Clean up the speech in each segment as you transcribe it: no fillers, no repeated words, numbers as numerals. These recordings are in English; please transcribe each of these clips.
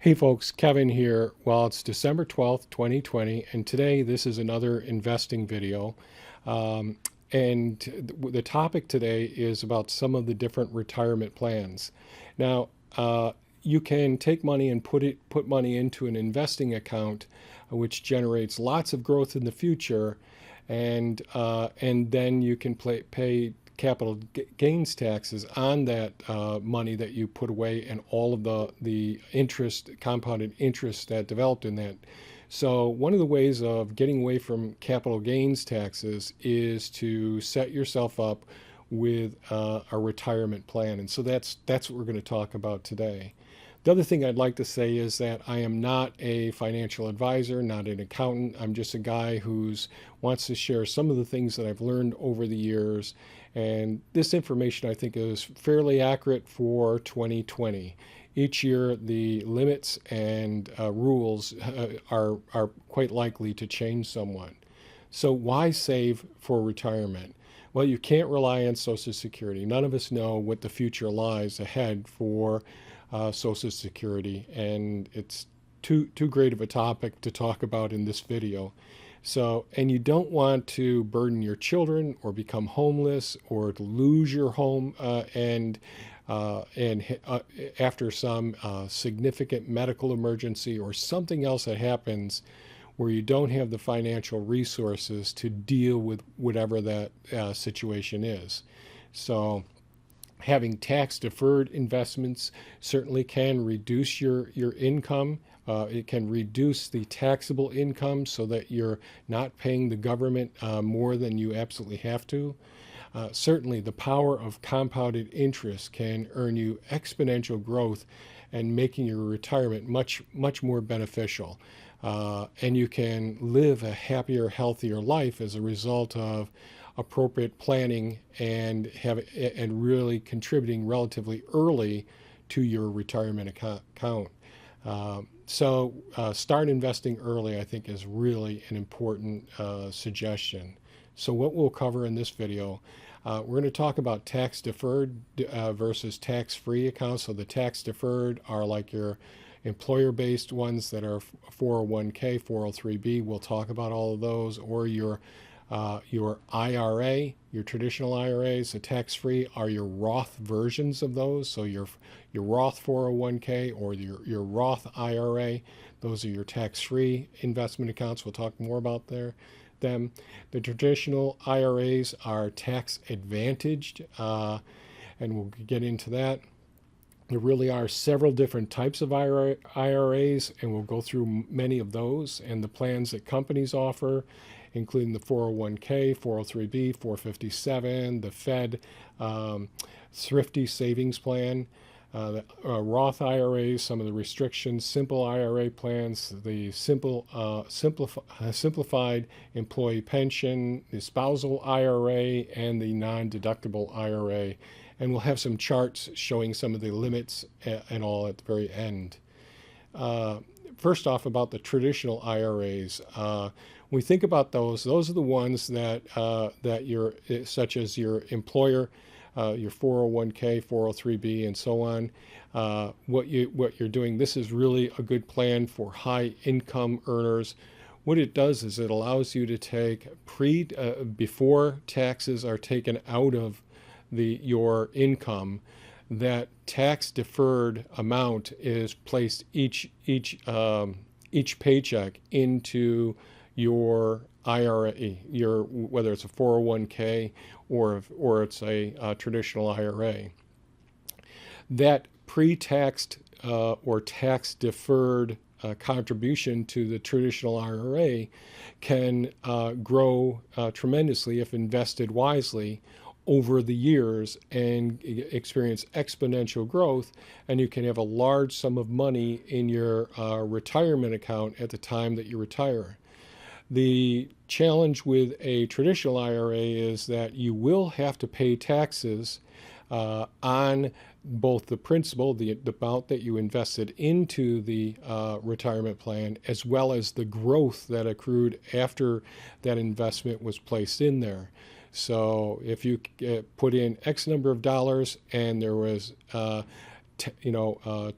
Hey folks, Kevin here. Well, it's December 12th, 2020, and today this is another investing video. Um, and the topic today is about some of the different retirement plans. Now, you can take money and put money into an investing account, which generates lots of growth in the future, and then you can pay capital gains taxes on that money that you put away and all of the interest, compounded interest that developed in that. So one of the ways of getting away from capital gains taxes is to set yourself up with a retirement plan. And so that's what we're going to talk about today. The other thing I'd like to say is that I am not a financial advisor, not an accountant. I'm just a guy who wants to share some of the things that I've learned over the years. And this information I think is fairly accurate for 2020. Each year, the limits and rules are quite likely to change somewhat. So why save for retirement? Well, you can't rely on Social Security. None of us know what the future lies ahead for Social Security, and it's too great of a topic to talk about in this video. So, and you don't want to burden your children or become homeless or to lose your home after some significant medical emergency or something else that happens where you don't have the financial resources to deal with whatever that situation is. So having tax-deferred investments certainly can reduce your income. It can reduce the taxable income so that you're not paying the government more than you absolutely have to. Certainly, the power of compounded interest can earn you exponential growth and making your retirement much more beneficial. And you can live a happier, healthier life as a result of appropriate planning and really contributing relatively early to your retirement account. So start investing early, I think, is really an important suggestion. So what we'll cover in this video, we're going to talk about tax-deferred versus tax-free accounts. So the tax-deferred are like your employer-based ones that are 401k, 403b. We'll talk about all of those, or your IRA, your traditional IRAs. The tax-free are your Roth versions of those. So your Roth 401k or your Roth IRA, those are your tax-free investment accounts. We'll talk more about them. The traditional IRAs are tax advantaged, and we'll get into that. There really are several different types of IRAs, and we'll go through many of those and the plans that companies offer, including the 401k, 403b, 457, the Fed Thrifty Savings Plan, the Roth IRAs, some of the restrictions, simple IRA plans, the simplified employee pension, the Spousal IRA, and the Non-deductible IRA. And we'll have some charts showing some of the limits and all at the very end. First off, about the traditional IRAs. When we think about those are the ones that such as your employer, your 401k, 403b, and so on. What you're doing, this is really a good plan for high income earners. What it does is it allows you to take before taxes are taken out of your income, that tax deferred amount is placed each paycheck into your IRA, whether it's a 401k or it's a traditional IRA. That pre-taxed or tax deferred contribution to the traditional IRA can grow tremendously if invested wisely over the years and experience exponential growth, and you can have a large sum of money in your retirement account at the time that you retire. The challenge with a traditional IRA is that you will have to pay taxes on both the principal, the amount that you invested into the retirement plan, as well as the growth that accrued after that investment was placed in there. So if you put in X number of dollars and there was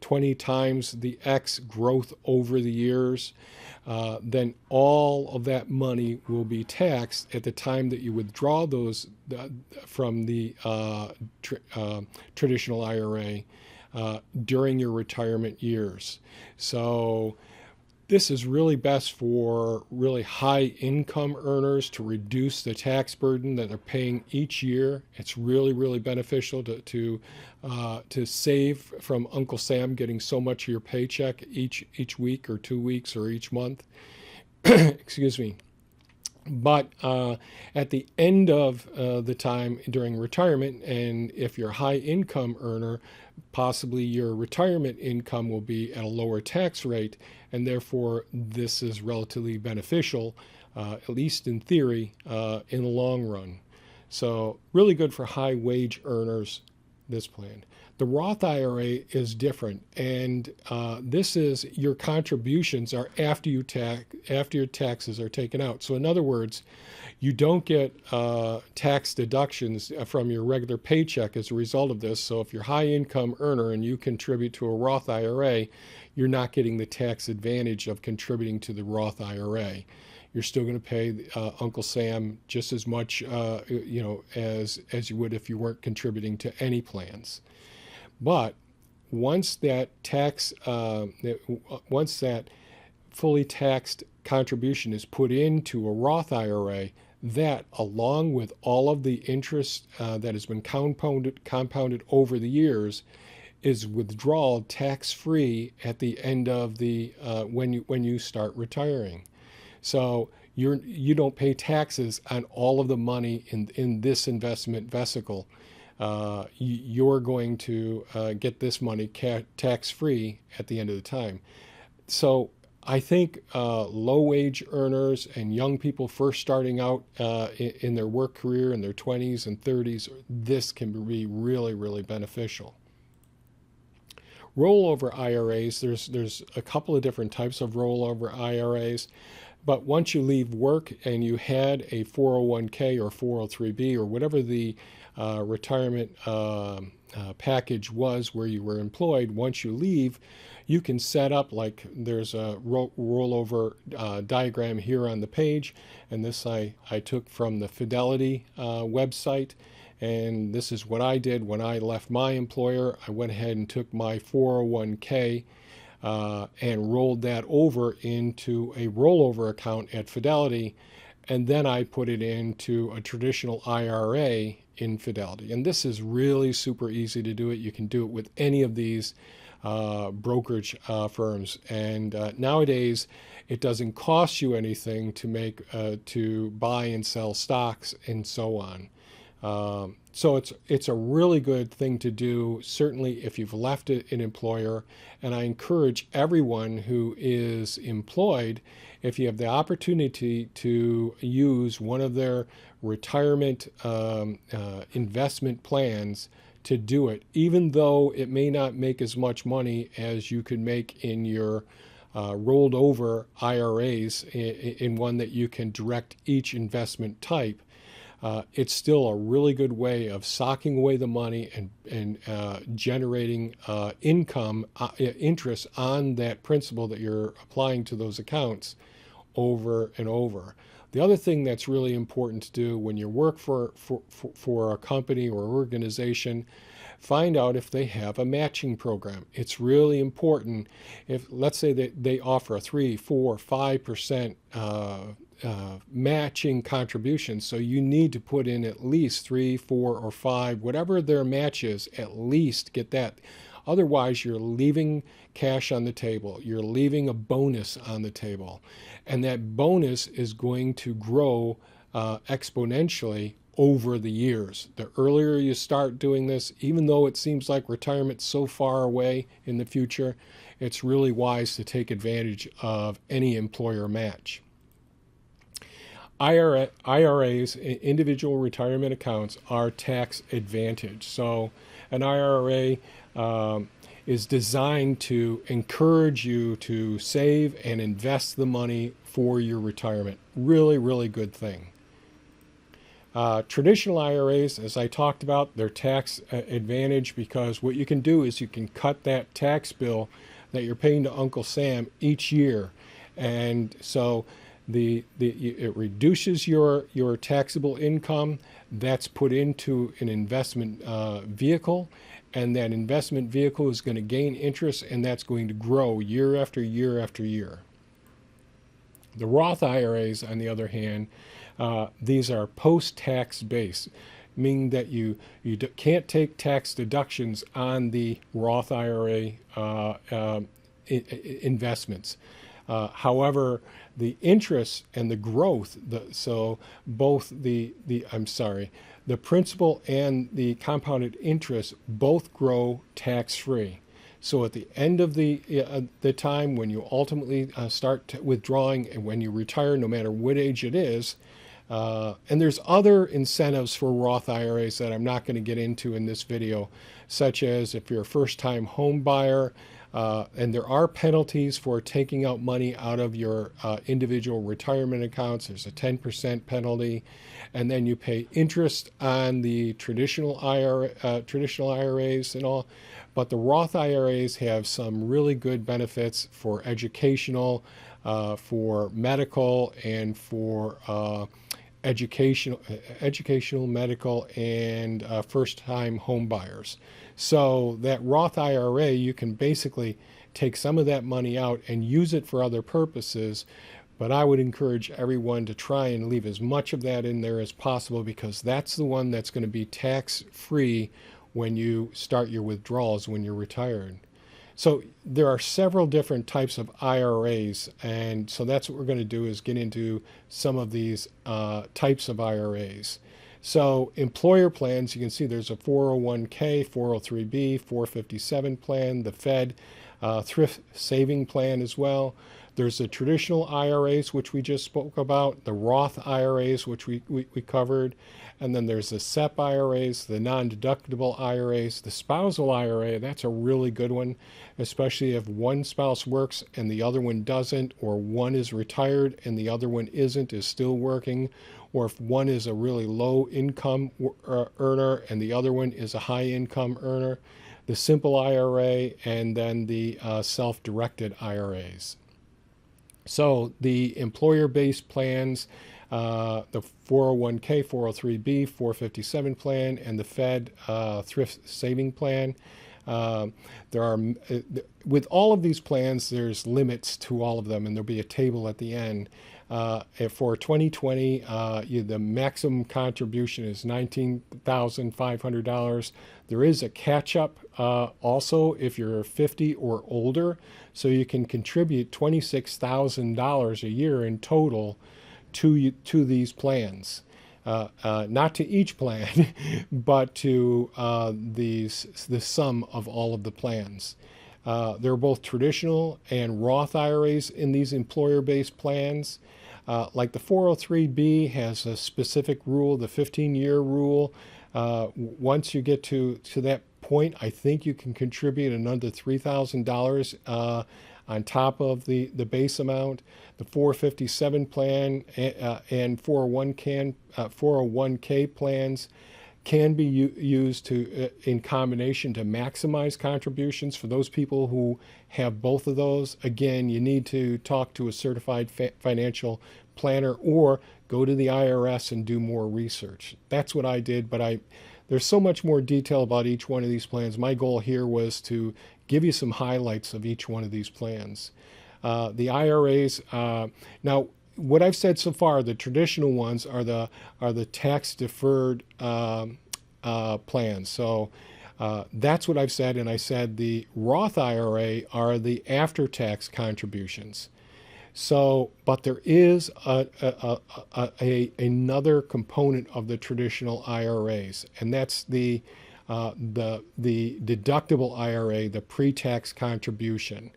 20 times the X growth over the years, then all of that money will be taxed at the time that you withdraw those from the traditional IRA during your retirement years. So this is really best for really high income earners to reduce the tax burden that they're paying each year. It's really, really beneficial to save from Uncle Sam getting so much of your paycheck each week or 2 weeks or each month. Excuse me. But at the end of the time during retirement, and if you're a high income earner, possibly your retirement income will be at a lower tax rate, and therefore this is relatively beneficial, at least in theory, in the long run. So really good for high wage earners, this plan. The Roth IRA is different, and this is your contributions are after your taxes are taken out. So in other words, you don't get tax deductions from your regular paycheck as a result of this. So if you're a high income earner and you contribute to a Roth IRA, you're not getting the tax advantage of contributing to the Roth IRA. You're still going to pay Uncle Sam just as much, as you would if you weren't contributing to any plans. But once that fully taxed contribution is put into a Roth IRA, that, along with all of the interest that has been compounded over the years, is withdrawal tax-free at the end of the when you start retiring. So you don't pay taxes on all of the money in this investment vesicle. You're going to get this money tax-free at the end of the time. So I think low-wage earners and young people first starting out in their work career in their 20s and 30s, this can be really, really beneficial. Rollover IRAs, there's a couple of different types of rollover IRAs. But once you leave work and you had a 401k or 403b or whatever the retirement package was where you were employed, once you leave, you can set up, like there's a rollover diagram here on the page, and this I took from the Fidelity website. And this is what I did when I left my employer. I went ahead and took my 401k and rolled that over into a rollover account at Fidelity, and then I put it into a traditional IRA in Fidelity. And this is really super easy to do it. You can do it with any of these brokerage firms. And nowadays, it doesn't cost you anything to buy and sell stocks and so on. So it's a really good thing to do, certainly if you've left an employer. And I encourage everyone who is employed, if you have the opportunity to use one of their retirement investment plans, to do it, even though it may not make as much money as you could make in your rolled over IRAs in one that you can direct each investment type. It's still a really good way of socking away the money and generating interest on that principal that you're applying to those accounts over and over. The other thing that's really important to do when you work for a company or organization, find out if they have a matching program. It's really important. If, let's say that they offer a 3, 4, 5% matching contributions, so you need to put in at least 3, 4, or 5, whatever their match is, at least get that. Otherwise, you're leaving cash on the table. You're leaving a bonus on the table. And that bonus is going to grow exponentially over the years. The earlier you start doing this, even though it seems like retirement's so far away in the future, it's really wise to take advantage of any employer match. IRAs, individual retirement accounts, are tax advantaged. So an IRA is designed to encourage you to save and invest the money for your retirement. Really, really good thing. Traditional IRAs, as I talked about, they're tax advantage because what you can do is you can cut that tax bill that you're paying to Uncle Sam each year. And so it reduces your taxable income. That's put into an investment vehicle, and that investment vehicle is going to gain interest, and that's going to grow year after year after year. The Roth IRAs, on the other hand, these are post-tax based, meaning that you can't take tax deductions on the Roth IRA investments. However, the interest and the growth, so both the principal and the compounded interest both grow tax-free. So at the end of the time when you ultimately start withdrawing and when you retire, no matter what age it is, and there's other incentives for Roth IRAs that I'm not going to get into in this video, such as if you're a first-time home buyer, and there are penalties for taking out money out of your individual retirement accounts. There's a 10% penalty, and then you pay interest on the traditional IRAs and all. But the Roth IRAs have some really good benefits for educational, for medical, and for educational, medical, and first-time home buyers. So that Roth IRA, you can basically take some of that money out and use it for other purposes, but I would encourage everyone to try and leave as much of that in there as possible, because that's the one that's going to be tax-free when you start your withdrawals when you're retired. So there are several different types of IRAs, and so that's what we're going to do, is get into some of these types of IRAs. So employer plans, you can see there's a 401k, 403b, 457 plan, the Fed thrift saving plan as well. There's the traditional IRAs, which we just spoke about, the Roth IRAs, which we covered, and then there's the SEP IRAs, the non-deductible IRAs, the spousal IRA. That's a really good one, especially if one spouse works and the other one doesn't, or one is retired and the other one is still working, or if one is a really low income earner and the other one is a high income earner, the simple IRA, and then the self-directed IRAs. So the employer-based plans, the 401k, 403b, 457 plan, and the Fed thrift saving plan. There are, with all of these plans, there's limits to all of them, and there'll be a table at the end. For 2020, the maximum contribution is $19,500. There is a catch-up also if you're 50 or older, so you can contribute $26,000 a year in total to these plans. Not to each plan, but to the sum of all of the plans. There are both traditional and Roth IRAs in these employer-based plans. Like the 403b has a specific rule, the 15-year rule. Once you get to that point, I think you can contribute another $3,000 on top of the base amount. The 457 plan and 401k plans can be used in combination to maximize contributions. For those people who have both of those, again, you need to talk to a certified financial planner or go to the IRS and do more research. That's what I did, but there's so much more detail about each one of these plans. My goal here was to give you some highlights of each one of these plans. The IRAs, now what I've said so far, the traditional ones are the tax-deferred plans. So that's what I've said, and I said the Roth IRA are the after-tax contributions. So, but there is another component of the traditional IRAs, and that's the deductible IRA, the pre-tax contribution.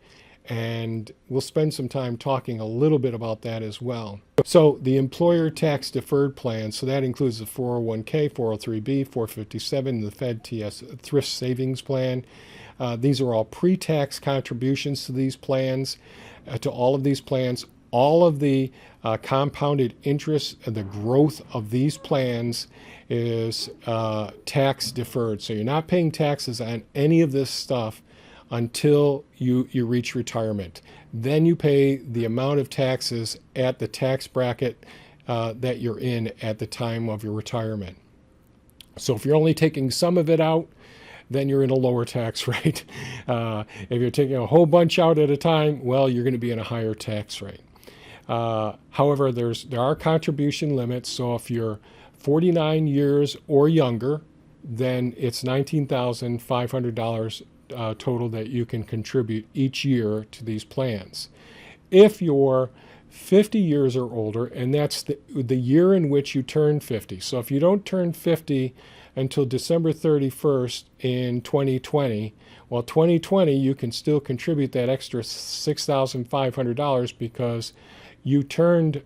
And we'll spend some time talking a little bit about that as well. So the employer tax deferred plan, so that includes the 401k, 403b, 457, the Fed TS thrift savings plan. These are all pre-tax contributions to these plans, to all of these plans. all of the compounded interest, the growth of these plans is tax deferred. So you're not paying taxes on any of this stuff until you reach retirement. Then you pay the amount of taxes at the tax bracket that you're in at the time of your retirement. So if you're only taking some of it out, then you're in a lower tax rate. If you're taking a whole bunch out at a time, well, you're going to be in a higher tax rate. However, there are contribution limits. So if you're 49 years or younger, then it's $19,500 total that you can contribute each year to these plans. If you're 50 years or older, and that's the year in which you turn 50. So if you don't turn 50 until December 31st in 2020, well, 2020, you can still contribute that extra $6,500 because you turned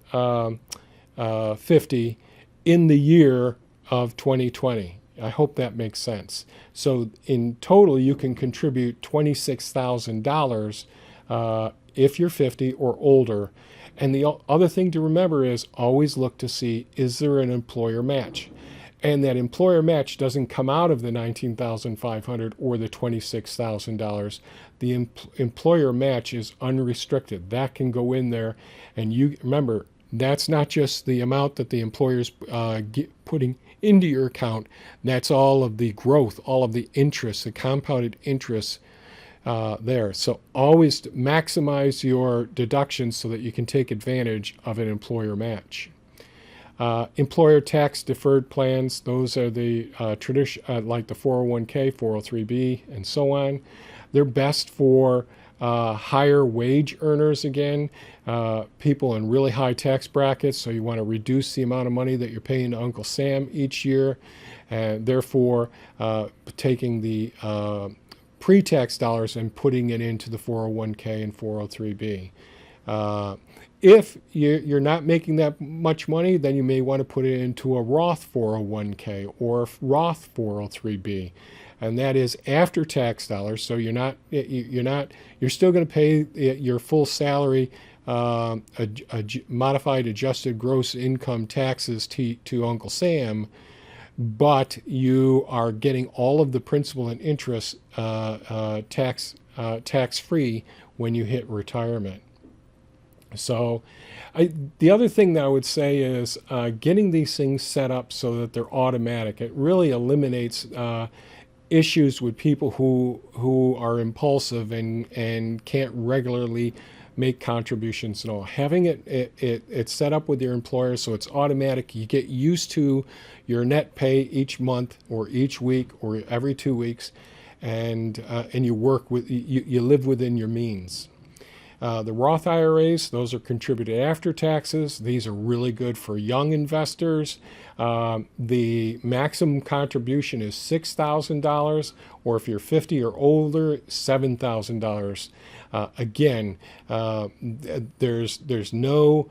50 in the year of 2020. I hope that makes sense. So in total, you can contribute $26,000 if you're 50 or older. And the other thing to remember is always look to see, is there an employer match? And that employer match doesn't come out of the $19,500 or the $26,000. The employer match is unrestricted. That can go in there. And you remember, that's not just the amount that the employer's putting into your account. That's all of the growth, all of the interest, the compounded interest there. So always maximize your deductions so that you can take advantage of an employer match. Employer tax deferred plans, those are the tradition, like the 401k, 403b, and so on. They're best for higher wage earners again, people in really high tax brackets, so you want to reduce the amount of money that you're paying to Uncle Sam each year, and therefore taking the pre-tax dollars and putting it into the 401k and 403b. If you're not making that much money, then you may want to put it into a Roth 401k or Roth 403b, and that is after tax dollars. So you're still going to pay your full salary, modified adjusted gross income taxes to Uncle Sam, but you are getting all of the principal and interest tax free when you hit retirement. So the other thing that I would say is getting these things set up so that they're automatic. It really eliminates issues with people who are impulsive and can't regularly make contributions at all. Having it set up with your employer so it's automatic, you get used to your net pay each month or each week or every 2 weeks, and you live within your means. The Roth IRAs, those are contributed after taxes. These are really good for young investors. The maximum contribution is $6,000, or if you're 50 or older, $7,000. Again, there's no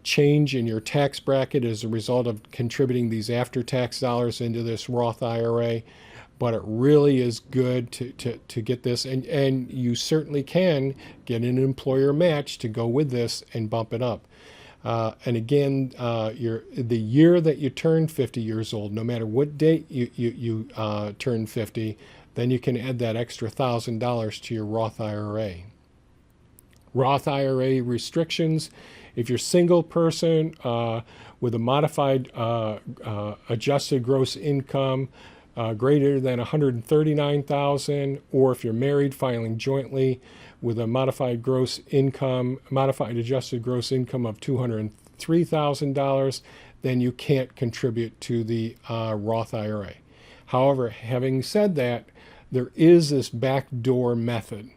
change in your tax bracket as a result of contributing these after-tax dollars into this Roth IRA. But it really is good to get this, and you certainly can get an employer match to go with this and bump it up. And again, the year that you turn 50 years old, no matter what date you turn 50, then you can add that extra $1,000 to your Roth IRA. Roth IRA restrictions: if you're a single person with a modified adjusted gross income greater than $139,000, or if you're married filing jointly with a modified adjusted gross income of $203,000, then you can't contribute to the Roth IRA. However, having said that, there is this backdoor method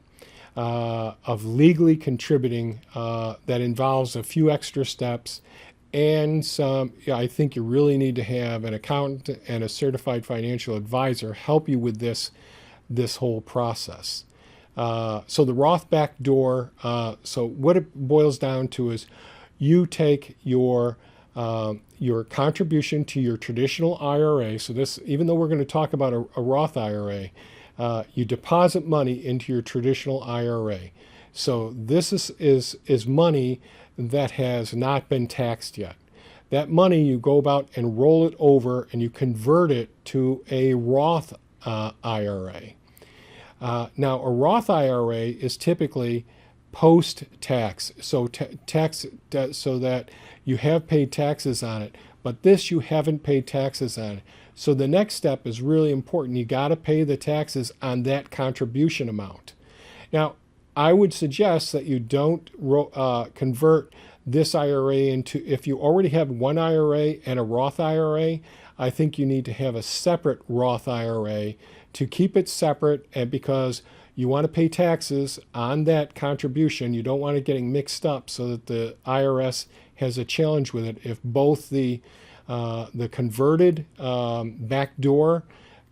of legally contributing that involves a few extra steps. And I think you really need to have an accountant and a certified financial advisor help you with this whole process. So the Roth backdoor, so what it boils down to is you take your contribution to your traditional IRA. So this, even though we're going to talk about a Roth IRA, you deposit money into your traditional IRA. So this is money that has not been taxed yet. That money, you go about and roll it over and you convert it to a Roth IRA. Now, a Roth IRA is typically post-tax, so so that you have paid taxes on it, but this you haven't paid taxes on. So the next step is really important. You got to pay the taxes on that contribution amount. Now, I would suggest that you don't convert this IRA into, if you already have one IRA and a Roth IRA, I think you need to have a separate Roth IRA to keep it separate, and because you want to pay taxes on that contribution. You don't want it getting mixed up so that the IRS has a challenge with it if both the converted backdoor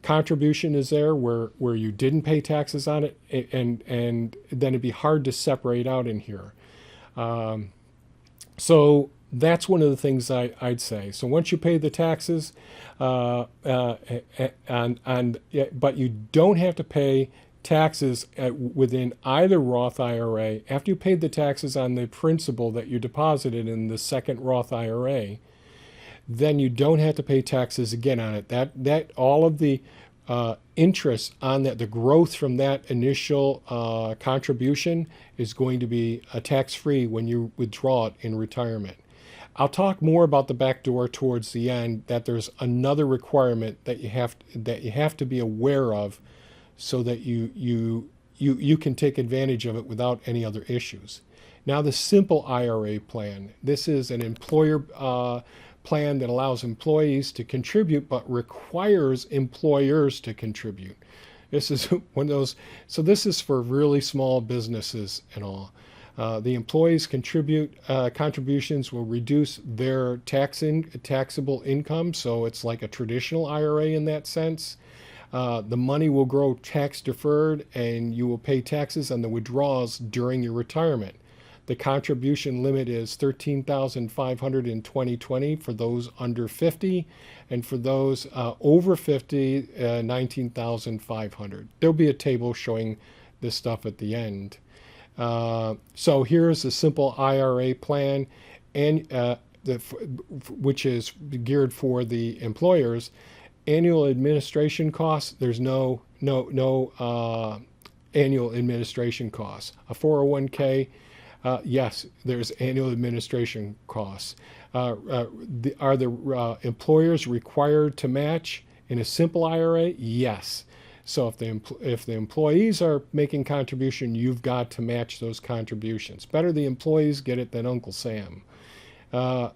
contribution is there where you didn't pay taxes on it, and then it'd be hard to separate out in here. So that's one of the things I'd say. So once you pay the taxes, but you don't have to pay taxes within either Roth IRA. After you paid the taxes on the principal that you deposited in the second Roth IRA, then you don't have to pay taxes again on it. That all of the interest on that, the growth from that initial contribution is going to be tax-free when you withdraw it in retirement. I'll talk more about the backdoor towards the end, that there's another requirement that you have to be aware of so that you can take advantage of it without any other issues. Now, the simple IRA plan. This is an employer plan that allows employees to contribute but requires employers to contribute. This is one of those, so this is for really small businesses and all. The employees contributions will reduce their taxable income, so it's like a traditional IRA in that sense. The money will grow tax deferred, and you will pay taxes on the withdrawals during your retirement. The contribution limit is $13,500 in 2020 for those under 50, and for those over 50, $19,500. There'll be a table showing this stuff at the end. So here's a simple IRA plan, and which is geared for the employers. Annual administration costs, there's no annual administration costs. A 401k, yes, there's annual administration costs. Are the employers required to match in a simple IRA? Yes. So if the employees are making contribution, you've got to match those contributions. Better the employees get it than Uncle Sam.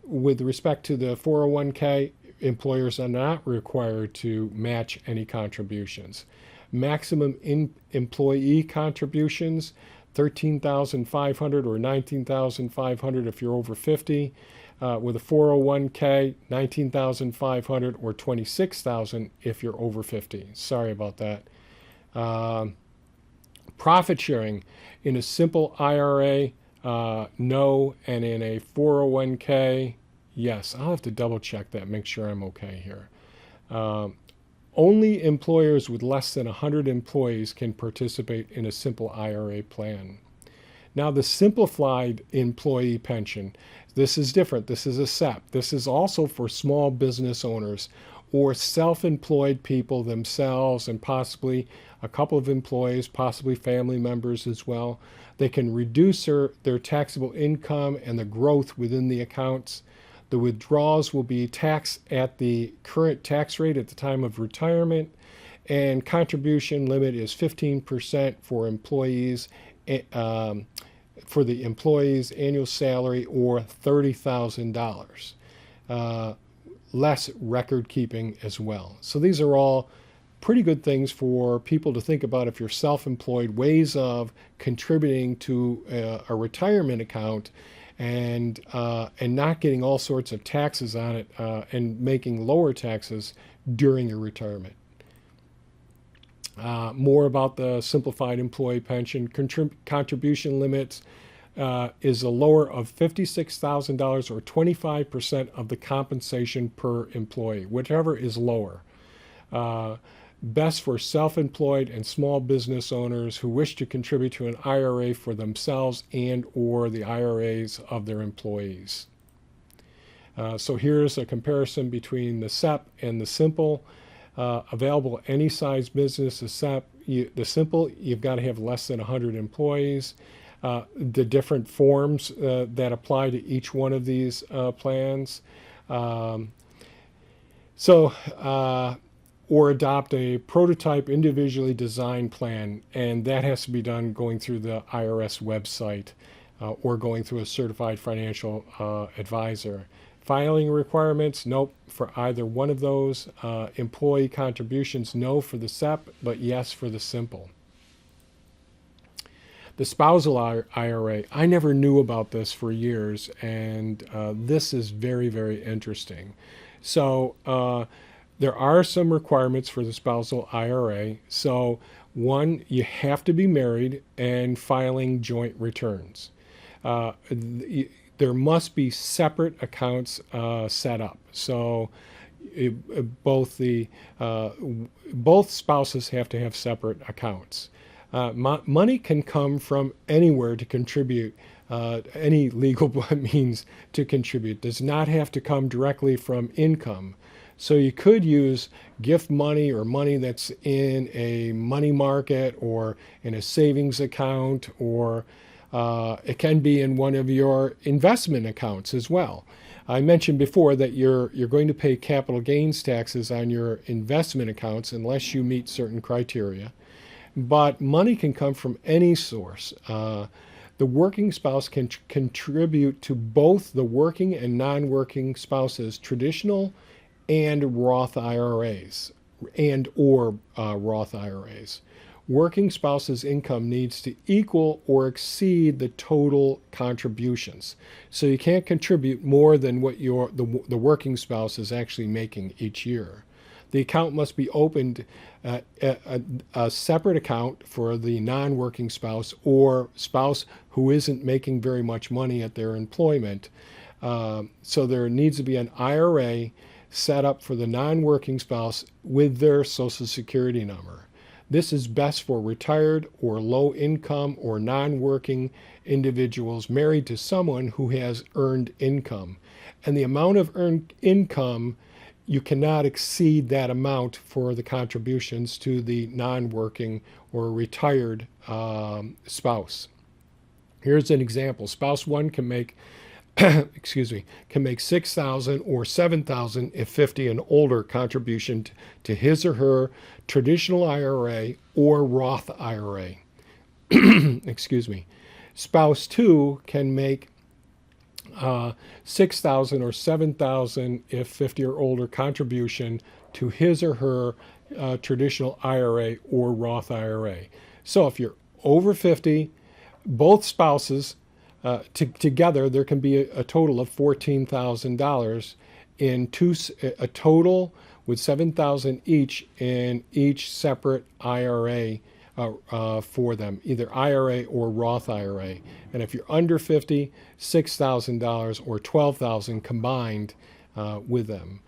With respect to the 401k, employers are not required to match any contributions. Maximum employee contributions, $13,500 or $19,500 if you're over 50. With a 401k, $19,500 or $26,000 if you're over 50. Sorry about that. Profit sharing in a simple IRA, no, and in a 401k, yes. I'll have to double check that, make sure I'm okay here. Only employers with less than 100 employees can participate in a simple IRA plan. Now, the simplified employee pension, this is different. This is a SEP. This is also for small business owners or self-employed people themselves, and possibly a couple of employees, possibly family members as well. They can reduce their taxable income and the growth within the accounts. The withdrawals will be taxed at the current tax rate at the time of retirement, and contribution limit is 15% for employees, for the employee's annual salary, or $30,000. Less record keeping as well. So these are all pretty good things for people to think about if you're self-employed, ways of contributing to a retirement account and not getting all sorts of taxes on it, and making lower taxes during your retirement. More about the simplified employee pension. Contribution limits is a lower of $56,000 or 25% of the compensation per employee, whichever is lower. best for self-employed and small business owners who wish to contribute to an IRA for themselves and or the IRAs of their employees. So here's a comparison between the SEP and the simple. Available any size business. The simple, you've got to have less than 100 employees. The different forms that apply to each one of these plans. Or adopt a prototype individually designed plan, and that has to be done going through the IRS website or going through a certified financial advisor. Filing requirements, nope for either one of those. Employee contributions, no for the SEP, but yes for the simple. The spousal IRA, I never knew about this for years, and this is very, very interesting. So there are some requirements for the spousal IRA. So one, you have to be married and filing joint returns. There must be separate accounts set up. So both spouses have to have separate accounts. Money can come from anywhere to contribute. Any legal means to contribute does not have to come directly from income. So you could use gift money or money that's in a money market or in a savings account, or it can be in one of your investment accounts as well. I mentioned before that you're going to pay capital gains taxes on your investment accounts unless you meet certain criteria. But money can come from any source. The working spouse can contribute to both the working and non-working spouses' traditional and Roth IRAs or Roth IRAs. Working spouse's income needs to equal or exceed the total contributions. So you can't contribute more than what the working spouse is actually making each year. The account must be opened a separate account for the non-working spouse or spouse who isn't making very much money at their employment. So there needs to be an IRA set up for the non-working spouse with their Social Security number. This is best for retired or low income or non-working individuals married to someone who has earned income. And the amount of earned income, you cannot exceed that amount for the contributions to the non-working or retired spouse. Here's an example. Spouse one can make can make $6,000 or $7,000 if 50 and older contribution to his or her traditional IRA or Roth IRA. Spouse 2 can make $6,000 or $7,000 if 50 or older contribution to his or her traditional IRA or Roth IRA. So if you're over 50, both spouses together, there can be a total of $14,000 in a total with $7,000 each in each separate IRA for them, either IRA or Roth IRA. And if you're under 50, $6,000 or $12,000 combined with them.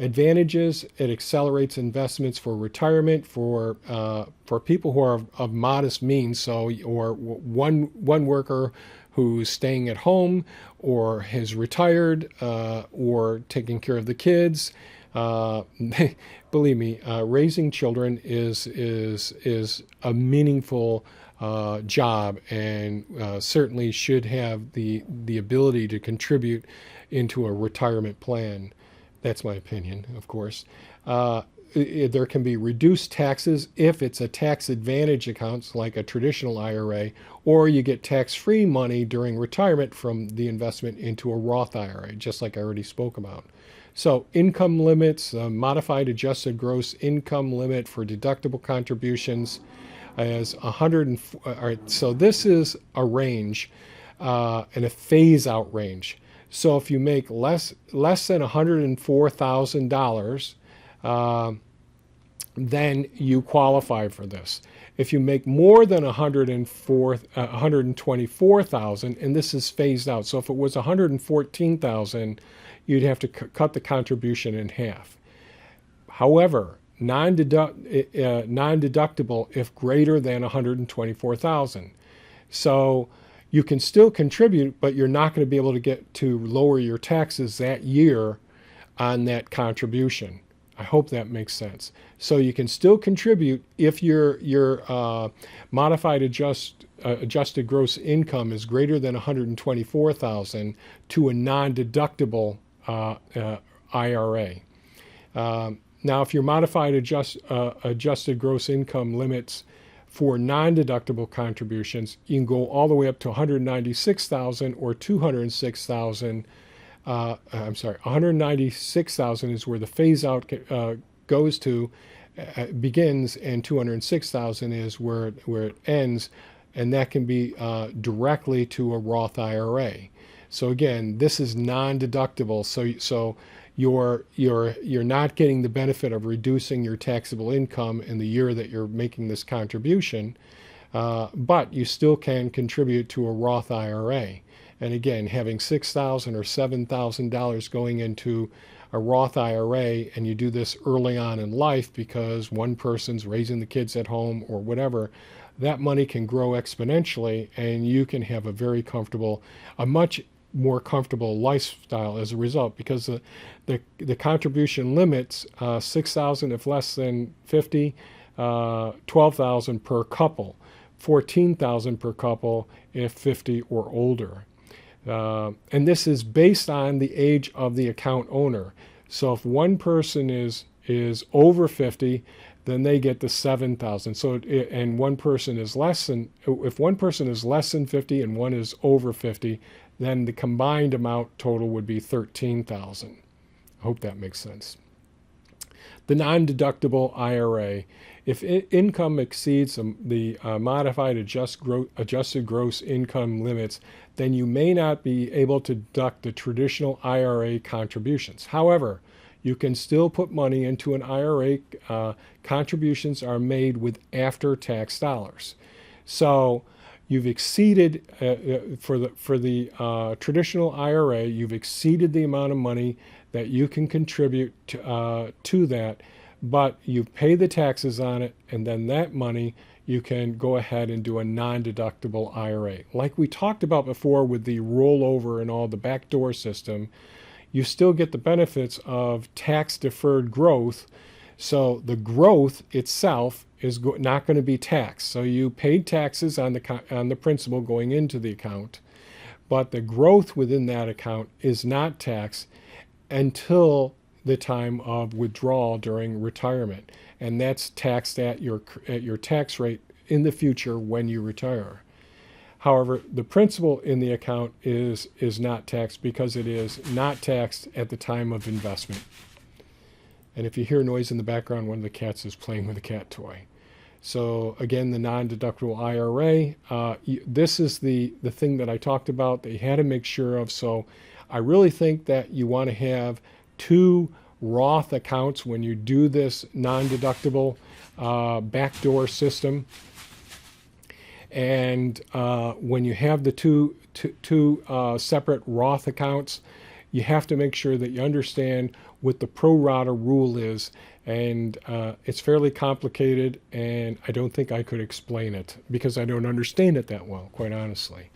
Advantages: it accelerates investments for retirement for people who are of modest means. So, or one worker who's staying at home or has retired or taking care of the kids. Believe me, raising children is a meaningful job, and certainly should have the ability to contribute into a retirement plan. That's my opinion, of course. There can be reduced taxes if it's a tax advantage account like a traditional IRA, or you get tax-free money during retirement from the investment into a Roth IRA, just like I already spoke about. So income limits, modified adjusted gross income limit for deductible contributions is 100. All right, so this is a range and a phase-out range. So if you make less than $104,000, then you qualify for this. If you make more than $124,000, and this is phased out. So if it was $114,000, you'd have to cut the contribution in half. However, non-deductible if greater than 124,000. So you can still contribute, but you're not going to be able to get to lower your taxes that year on that contribution. I hope that makes sense. So you can still contribute if your modified adjusted gross income is greater than 124,000 to a non-deductible IRA. Now, if your modified adjusted gross income limits for non-deductible contributions, you can go all the way up to 196,000 or 206,000. 196,000 is where the phase out goes to, begins, and 206,000 is where it ends, and that can be directly to a Roth IRA. So again, this is non-deductible. So you're not getting the benefit of reducing your taxable income in the year that you're making this contribution, but you still can contribute to a Roth IRA. And again, having $6,000 or $7,000 going into a Roth IRA, and you do this early on in life because one person's raising the kids at home or whatever, that money can grow exponentially, and you can have a much more comfortable lifestyle as a result, because the contribution limits, 6,000 if less than 50, 12,000 per couple, 14,000 per couple if 50 or older. And this is based on the age of the account owner. So if one person is over 50, then they get the 7,000. And one person is if one person is less than 50 and one is over 50, then the combined amount total would be 13,000. I hope that makes sense. The non-deductible IRA. If income exceeds the modified adjusted gross income limits, then you may not be able to deduct the traditional IRA contributions. However, you can still put money into an IRA. Contributions are made with after-tax dollars. So you've exceeded, for the traditional IRA, you've exceeded the amount of money that you can contribute to that, but you pay the taxes on it, and then that money you can go ahead and do a non-deductible IRA. Like we talked about before with the rollover and all the backdoor system, you still get the benefits of tax-deferred growth. So the growth itself is not going to be taxed. So you paid taxes on the principal going into the account, but the growth within that account is not taxed until the time of withdrawal during retirement, and that's taxed at your tax rate in the future when you retire. However, the principal in the account is not taxed because it is not taxed at the time of investment. And if you hear noise in the background, one of the cats is playing with a cat toy. So again, the non-deductible IRA, this is the thing that I talked about that you had to make sure of. So I really think that you want to have 2 Roth accounts when you do this non-deductible backdoor system. And when you have the two separate Roth accounts, you have to make sure that you understand what the pro rata rule is. And it's fairly complicated, and I don't think I could explain it because I don't understand it that well, quite honestly.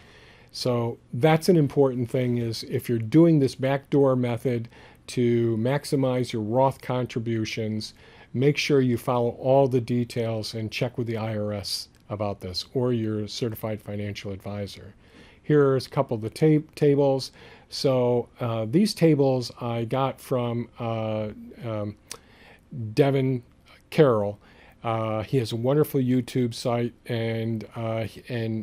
So that's an important thing, is if you're doing this backdoor method to maximize your Roth contributions, make sure you follow all the details and check with the IRS about this, or your certified financial advisor. Here's a couple of the tables. So these tables I got from Devin Carroll. He has a wonderful YouTube site and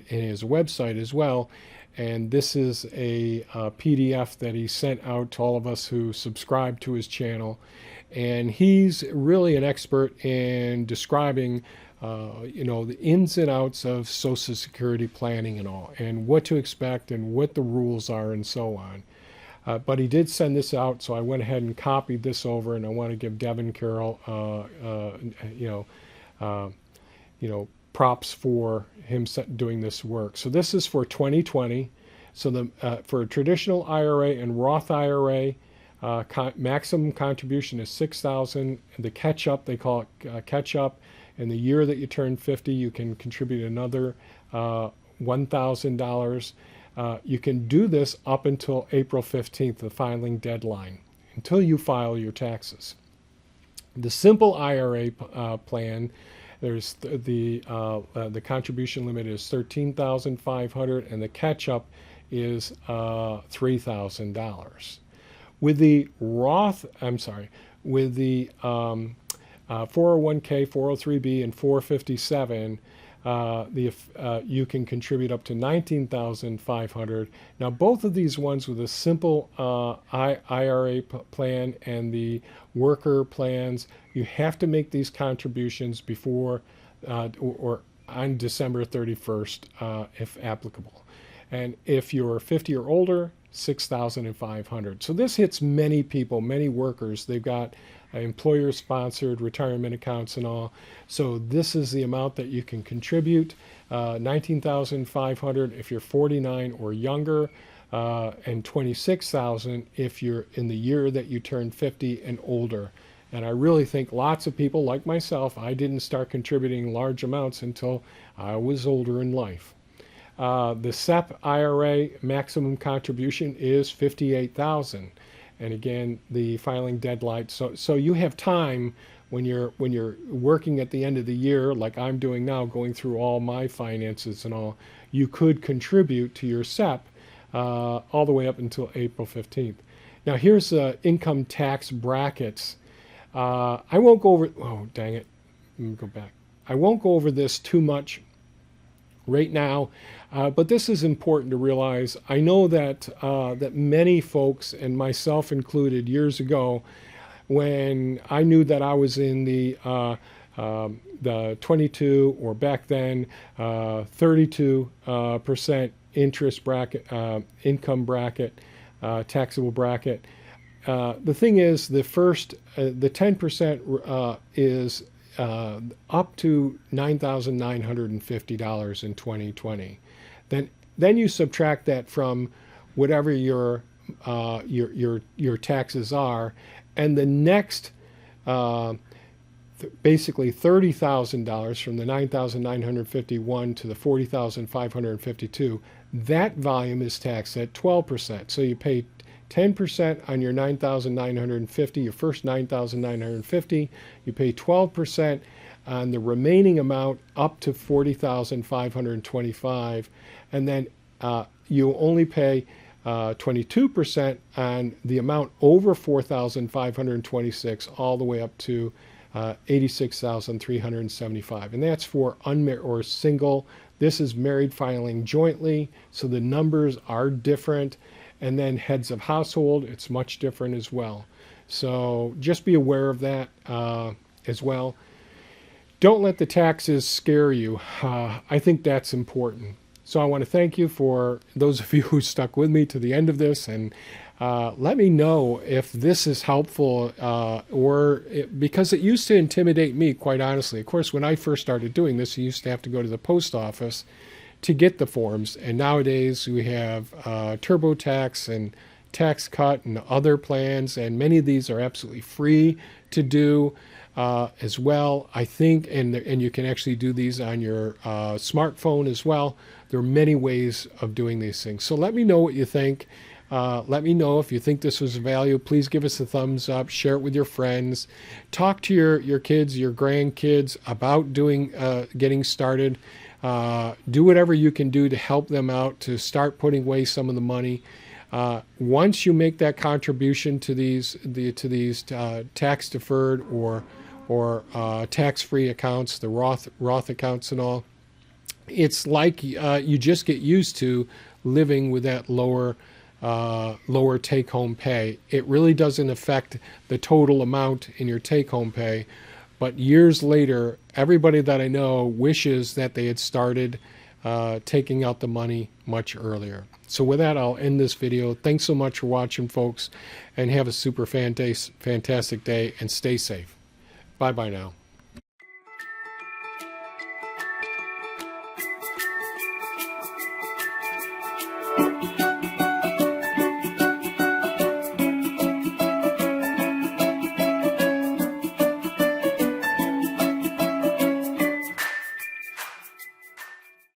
his website as well. And this is a PDF that he sent out to all of us who subscribe to his channel. And he's really an expert in describing the ins and outs of Social Security planning and all, and what to expect and what the rules are and so on. But he did send this out, so I went ahead and copied this over, and I want to give Devin Carroll, props for him doing this work. So this is for 2020. So for a traditional IRA and Roth IRA, Maximum contribution is $6,000. The catch up, they call it catch up. In the year that you turn 50, you can contribute another $1,000. You can do this up until April 15th, the filing deadline, until you file your taxes. The simple IRA plan, there's the contribution limit is $13,500, and the catch up is $3,000. With the with the 401k, 403b, and 457, you can contribute up to $19,500. Now, both of these ones with the simple IRA plan and the worker plans, you have to make these contributions before or on December 31st, if applicable. And if you're 50 or older, $6,500. So this hits many people, many workers. They've got employer-sponsored retirement accounts and all. So this is the amount that you can contribute, $19,500 if you're 49 or younger, and $26,000 if you're in the year that you turn 50 and older. And I really think lots of people, like myself, I didn't start contributing large amounts until I was older in life. The SEP IRA maximum contribution is $58,000, and again, the filing deadline. So you have time when you're working at the end of the year, like I'm doing now, going through all my finances and all. You could contribute to your SEP all the way up until April 15th. Now here's income tax brackets. I won't go over. Oh dang it! Let me go back. I won't go over this too much right now, but this is important to realize. I know that that many folks, and myself included, years ago, when I knew that I was in the 22, or back then 32% interest bracket, income bracket, taxable bracket. The thing is, the 10% is up to $9,950 in 2020. Then you subtract that from whatever your taxes are, and the next basically $30,000 from the $9,951 to the $40,552. That volume is taxed at 12%. So you pay 10% on your $9,950, your first $9,950. You pay 12% on the remaining amount up to $40,525, and then you only pay 22% on the amount over $4,526, all the way up to $86,375, and that's for unmarried or single. This is married filing jointly, so the numbers are different. And then heads of household, it's much different as well. So just be aware of that as well. Don't let the taxes scare you. I think that's important. So I want to thank you for those of you who stuck with me to the end of this, and let me know if this is helpful, because it used to intimidate me, quite honestly. Of course, when I first started doing this, you used to have to go to the post office to get the forms, and nowadays we have TurboTax and Tax Cut and other plans, and many of these are absolutely free to do as well, I think, and you can actually do these on your smartphone as well. There are many ways of doing these things. So let me know what you think. Let me know if you think this was of value. Please give us a thumbs up, share it with your friends, talk to your kids, your grandkids about getting started. Do whatever you can do to help them out, to start putting away some of the money. Once you make that contribution to these tax deferred or tax-free accounts, the Roth accounts and all, it's like you just get used to living with that lower take-home pay. It really doesn't affect the total amount in your take-home pay. But years later, everybody that I know wishes that they had started taking out the money much earlier. So with that, I'll end this video. Thanks so much for watching, folks, and have a super fantastic day, and stay safe. Bye-bye now.